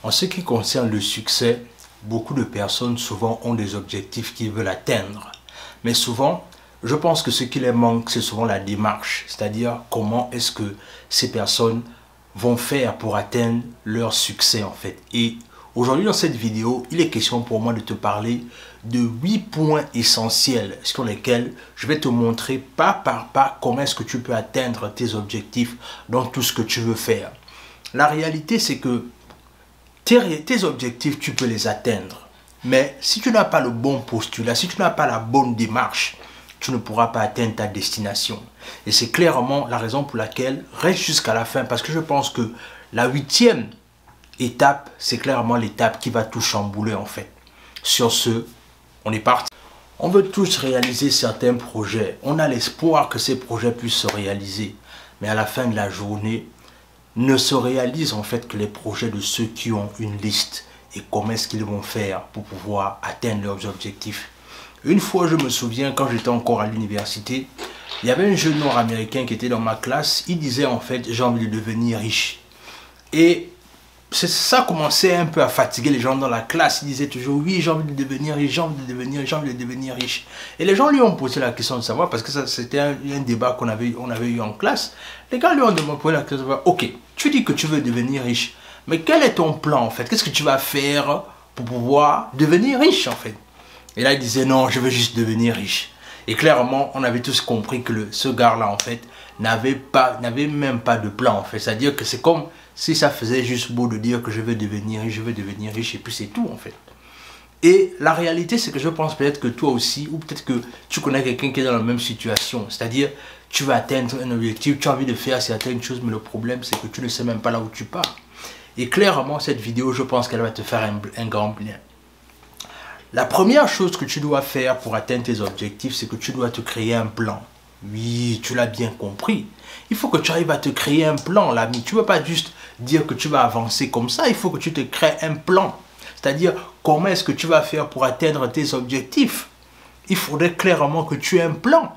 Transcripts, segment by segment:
En ce qui concerne le succès, beaucoup de personnes souvent ont des objectifs qu'ils veulent atteindre. Mais souvent, je pense que ce qui les manque, c'est souvent la démarche. C'est-à-dire comment est-ce que ces personnes vont faire pour atteindre leur succès en fait. Et aujourd'hui dans cette vidéo, il est question pour moi de te parler de 8 points essentiels sur lesquels je vais te montrer pas par pas comment est-ce que tu peux atteindre tes objectifs dans tout ce que tu veux faire. La réalité, c'est que tes objectifs, tu peux les atteindre. Mais si tu n'as pas le bon postulat, si tu n'as pas la bonne démarche, tu ne pourras pas atteindre ta destination. Et c'est clairement la raison pour laquelle, reste jusqu'à la fin, parce que je pense que la 8e étape, c'est clairement l'étape qui va tout chambouler en fait. Sur ce, on est parti. On veut tous réaliser certains projets. On a l'espoir que ces projets puissent se réaliser. Mais à la fin de la journée, ne se réalisent en fait que les projets de ceux qui ont une liste et comment est-ce qu'ils vont faire pour pouvoir atteindre leurs objectifs. Une fois, je me souviens, quand j'étais encore à l'université, il y avait un jeune nord-américain qui était dans ma classe. Il disait en fait, j'ai envie de devenir riche. Et ça commençait un peu à fatiguer les gens dans la classe. Ils disaient toujours, oui, j'ai envie de devenir riche, j'ai envie de devenir riche, j'ai envie de devenir riche. Et les gens lui ont posé la question de savoir, parce que c'était un débat qu'on avait eu en classe. Les gars lui ont posé la question de savoir, ok, tu dis que tu veux devenir riche, mais quel est ton plan en fait? Qu'est-ce que tu vas faire pour pouvoir devenir riche en fait? Et là il disait, non, je veux juste devenir riche. Et clairement, on avait tous compris que ce gars-là en fait n'avait même pas de plan en fait. C'est-à-dire que c'est comme si ça faisait juste beau de dire que je veux devenir riche, et puis c'est tout en fait. Et la réalité, c'est que je pense peut-être que toi aussi, ou peut-être que tu connais quelqu'un qui est dans la même situation. C'est-à-dire, tu vas atteindre un objectif, tu as envie de faire certaines choses, mais le problème, c'est que tu ne sais même pas là où tu pars. Et clairement, cette vidéo, je pense qu'elle va te faire un grand bien. La première chose que tu dois faire pour atteindre tes objectifs, c'est que tu dois te créer un plan. Oui, tu l'as bien compris. Il faut que tu arrives à te créer un plan, l'ami. Tu ne peux pas juste dire que tu vas avancer comme ça. Il faut que tu te crées un plan. C'est-à-dire, comment est-ce que tu vas faire pour atteindre tes objectifs? Il faudrait clairement que tu aies un plan.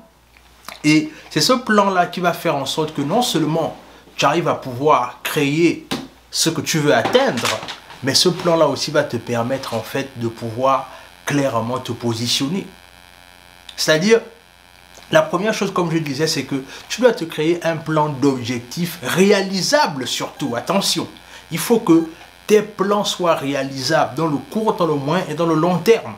Et c'est ce plan-là qui va faire en sorte que non seulement tu arrives à pouvoir créer ce que tu veux atteindre, mais ce plan-là aussi va te permettre en fait de pouvoir clairement te positionner. C'est-à-dire, la première chose, comme je disais, c'est que tu dois te créer un plan d'objectifs réalisable surtout. Attention, il faut que tes plans soient réalisables dans le court, dans le moyen et dans le long terme.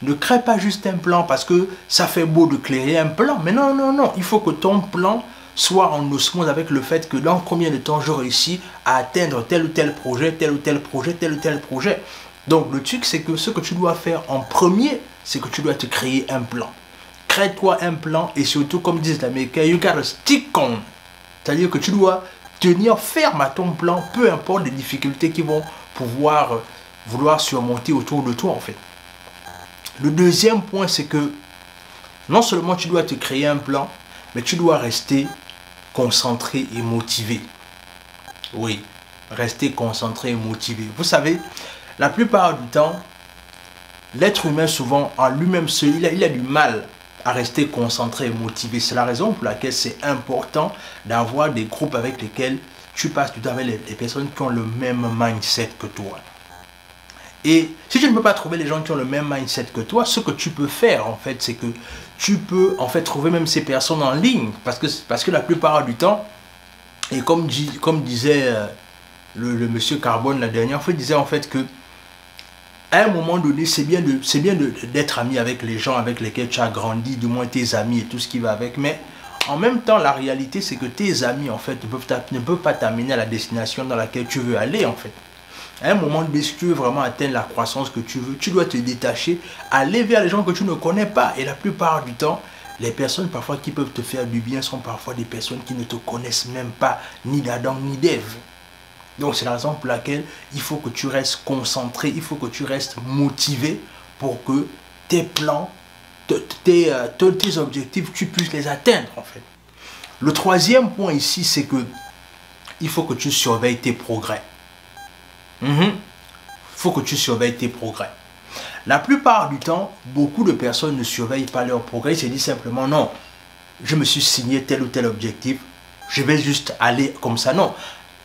Ne crée pas juste un plan parce que ça fait beau de créer un plan. Mais non, non, non. Il faut que ton plan soit en osmose avec le fait que dans combien de temps je réussis à atteindre tel ou tel projet, tel ou tel projet, tel ou tel projet. Donc le truc, c'est que ce que tu dois faire en premier, c'est que tu dois te créer un plan. Crée-toi un plan et surtout, comme disent les Américains, you gotta stick on. C'est-à-dire que tu dois tenir ferme à ton plan, peu importe les difficultés qui vont vouloir surmonter autour de toi en fait. Le deuxième point, c'est que non seulement tu dois te créer un plan, mais tu dois rester concentré et motivé. Oui, rester concentré et motivé. Vous savez, la plupart du temps, l'être humain souvent en lui-même seul, il a du mal à rester concentré et motivé. C'est la raison pour laquelle c'est important d'avoir des groupes avec lesquels tu passes du temps avec les personnes qui ont le même mindset que toi. Et si tu ne peux pas trouver les gens qui ont le même mindset que toi, ce que tu peux faire en fait, c'est que tu peux en fait trouver même ces personnes en ligne. Parce que la plupart du temps, et comme disait le monsieur Carbone la dernière fois, il disait en fait que à un moment donné, c'est bien d'être ami avec les gens avec lesquels tu as grandi, du moins tes amis et tout ce qui va avec. Mais en même temps, la réalité, c'est que tes amis, en fait, ne peuvent pas t'amener à la destination dans laquelle tu veux aller, en fait. À un moment donné, si tu veux vraiment atteindre la croissance que tu veux, tu dois te détacher, aller vers les gens que tu ne connais pas. Et la plupart du temps, les personnes parfois qui peuvent te faire du bien sont parfois des personnes qui ne te connaissent même pas, ni d'Adam ni d'Ève. Donc c'est la raison pour laquelle il faut que tu restes concentré, il faut que tu restes motivé pour que tes plans, tes objectifs, tu puisses les atteindre en fait. Le troisième point ici, c'est que il faut que tu surveilles tes progrès. Il faut que tu surveilles tes progrès. La plupart du temps, beaucoup de personnes ne surveillent pas leurs progrès, ils se disent simplement non, je me suis signé tel ou tel objectif, je vais juste aller comme ça. Non.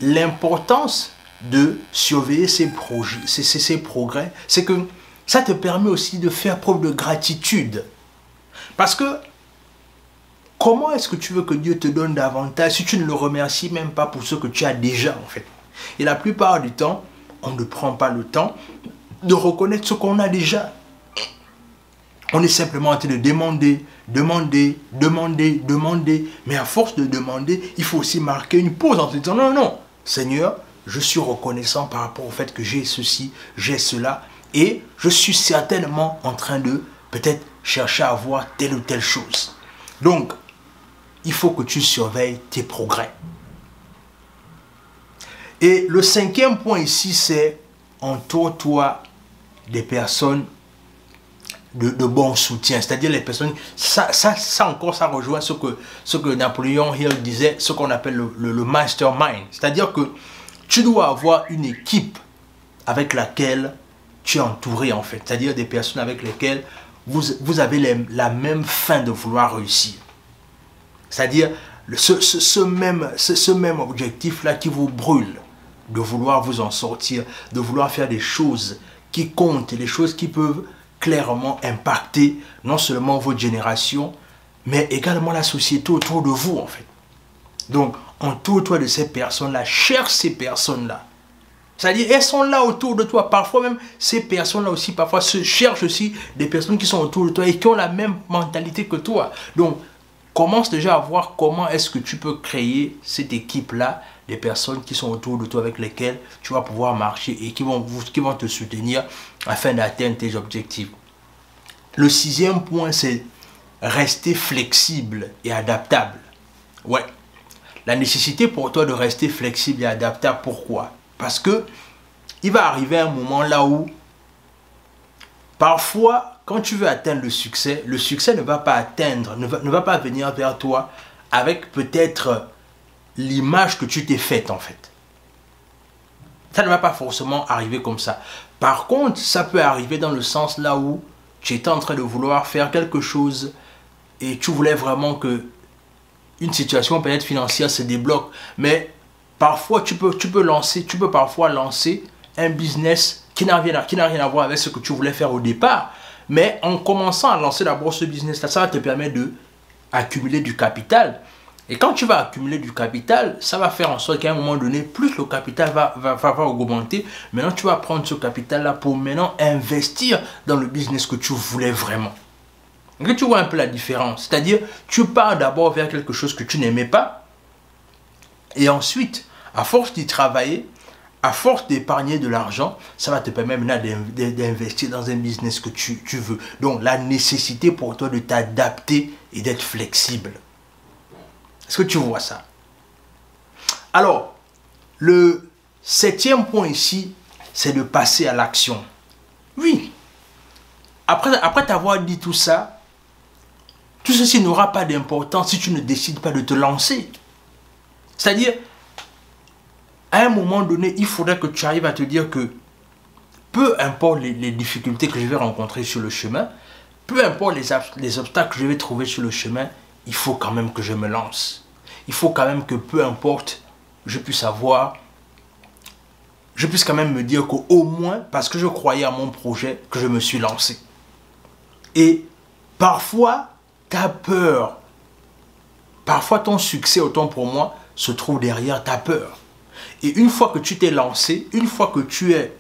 L'importance de surveiller ces projets, ces progrès, c'est que ça te permet aussi de faire preuve de gratitude. Parce que comment est-ce que tu veux que Dieu te donne davantage si tu ne le remercies même pas pour ce que tu as déjà en fait? Et la plupart du temps, on ne prend pas le temps de reconnaître ce qu'on a déjà. On est simplement en train de demander, mais à force de demander, il faut aussi marquer une pause en se disant non, non, Seigneur, je suis reconnaissant par rapport au fait que j'ai ceci, j'ai cela, et je suis certainement en train de peut-être chercher à avoir telle ou telle chose. Donc, il faut que tu surveilles tes progrès. Et le cinquième point ici, c'est entoure-toi des personnes de bon soutien, c'est-à-dire les personnes, ça encore, ça rejoint ce que Napoleon Hill disait, ce qu'on appelle le mastermind, c'est-à-dire que tu dois avoir une équipe avec laquelle tu es entouré en fait, c'est-à-dire des personnes avec lesquelles vous avez la même fin de vouloir réussir, c'est-à-dire ce même objectif-là qui vous brûle, de vouloir vous en sortir, de vouloir faire des choses qui comptent, des choses qui peuvent clairement impacter non seulement votre génération, mais également la société autour de vous en fait. Donc, entoure-toi de ces personnes-là, cherche ces personnes-là. C'est-à-dire, elles sont là autour de toi. Parfois même, ces personnes-là aussi, parfois se cherchent aussi des personnes qui sont autour de toi et qui ont la même mentalité que toi. Donc, commence déjà à voir comment est-ce que tu peux créer cette équipe-là, des personnes qui sont autour de toi avec lesquelles tu vas pouvoir marcher et qui vont te soutenir afin d'atteindre tes objectifs. Le sixième point, c'est rester flexible et adaptable. Ouais, la nécessité pour toi de rester flexible et adaptable, pourquoi? Parce que il va arriver un moment là où parfois, quand tu veux atteindre le succès ne va pas atteindre, ne va pas venir vers toi avec peut-être l'image que tu t'es faite en fait. Ça ne va pas forcément arriver comme ça. Par contre, ça peut arriver dans le sens là où tu étais en train de vouloir faire quelque chose et tu voulais vraiment que une situation peut-être financière se débloque. Mais parfois, tu peux parfois lancer un business qui n'a rien à voir avec ce que tu voulais faire au départ. Mais en commençant à lancer d'abord ce business-là, ça va te permettre d'accumuler du capital. Et quand tu vas accumuler du capital, ça va faire en sorte qu'à un moment donné, plus le capital va augmenter, maintenant tu vas prendre ce capital-là pour maintenant investir dans le business que tu voulais vraiment. Et tu vois un peu la différence. C'est-à-dire, tu pars d'abord vers quelque chose que tu n'aimais pas. Et ensuite, à force d'y travailler, à force d'épargner de l'argent, ça va te permettre maintenant d'investir dans un business que tu veux. Donc, la nécessité pour toi de t'adapter et d'être flexible. Est-ce que tu vois ça? Alors, le septième point ici, c'est de passer à l'action. Oui. Après t'avoir dit tout ça, tout ceci n'aura pas d'importance si tu ne décides pas de te lancer. C'est-à-dire, à un moment donné, il faudrait que tu arrives à te dire que peu importe les difficultés que je vais rencontrer sur le chemin, peu importe les obstacles que je vais trouver sur le chemin, il faut quand même que je me lance. Il faut quand même que peu importe, je puisse quand même me dire qu'au moins, parce que je croyais à mon projet, que je me suis lancé. Et parfois, tu as peur. Parfois, ton succès, autant pour moi, se trouve derrière ta peur. Et une fois que tu t'es lancé, une fois que tu es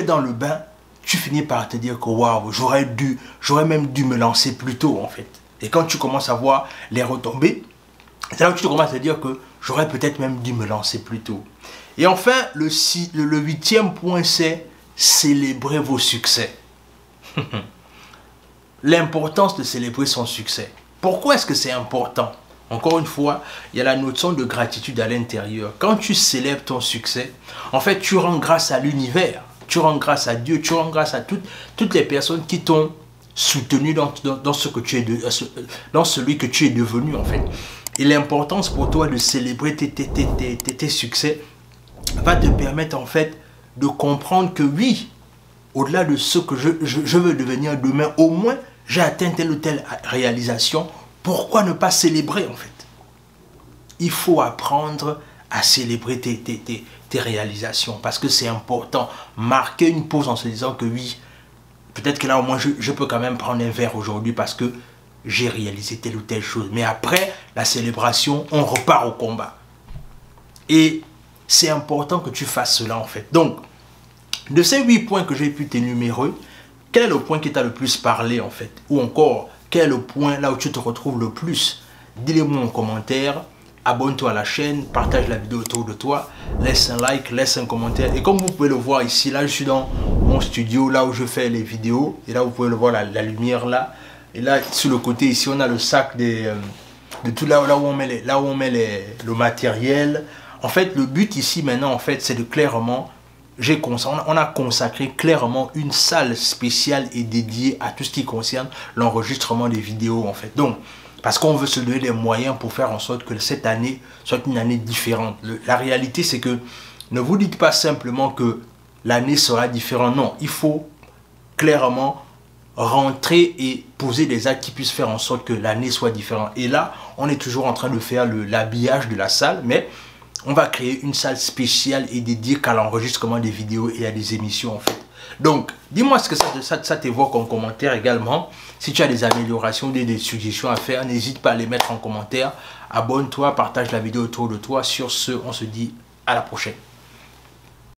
dans le bain, tu finis par te dire que waouh, j'aurais même dû me lancer plus tôt en fait. Et quand tu commences à voir les retombées, c'est là où tu commences à dire que j'aurais peut-être même dû me lancer plus tôt. Et enfin, le huitième point, c'est célébrer vos succès. L'importance de célébrer son succès. Pourquoi est-ce que c'est important? Encore une fois, il y a la notion de gratitude à l'intérieur. Quand tu célèbres ton succès, en fait, tu rends grâce à l'univers, tu rends grâce à Dieu, tu rends grâce à toutes les personnes qui t'ont soutenu dans celui que tu es devenu, en fait. Et l'importance pour toi de célébrer tes succès va te permettre, en fait, de comprendre que oui, au-delà de ce que je veux devenir demain, au moins, j'ai atteint telle ou telle réalisation. Pourquoi ne pas célébrer en fait? Il faut apprendre à célébrer tes réalisations. Parce que c'est important. Marquer une pause en se disant que oui, peut-être que là au moins je peux quand même prendre un verre aujourd'hui parce que j'ai réalisé telle ou telle chose. Mais après la célébration, on repart au combat. Et c'est important que tu fasses cela en fait. Donc, de ces 8 points que j'ai pu t'énumérer, quel est le point qui t'a le plus parlé en fait? Ou encore, quel est le point là où tu te retrouves le plus? Dis-le-moi en commentaire. Abonne-toi à la chaîne, partage la vidéo autour de toi, laisse un like, laisse un commentaire. Et comme vous pouvez le voir ici, là je suis dans mon studio, là où je fais les vidéos. Et là vous pouvez le voir, la lumière là. Et là sur le côté ici, on a le sac de tout là où on met, le matériel. En fait, le but ici maintenant, en fait, c'est de clairement, on a consacré clairement une salle spéciale et dédiée à tout ce qui concerne l'enregistrement des vidéos en fait. Donc, parce qu'on veut se donner des moyens pour faire en sorte que cette année soit une année différente. La réalité, c'est que ne vous dites pas simplement que l'année sera différente. Non, il faut clairement rentrer et poser des actes qui puissent faire en sorte que l'année soit différente. Et là, on est toujours en train de faire l'habillage de la salle, mais on va créer une salle spéciale et dédiée qu'à l'enregistrement des vidéos et à des émissions en fait. Donc, dis-moi ce que ça t'évoque en commentaire également. Si tu as des améliorations, des suggestions à faire, n'hésite pas à les mettre en commentaire. Abonne-toi, partage la vidéo autour de toi. Sur ce, on se dit à la prochaine.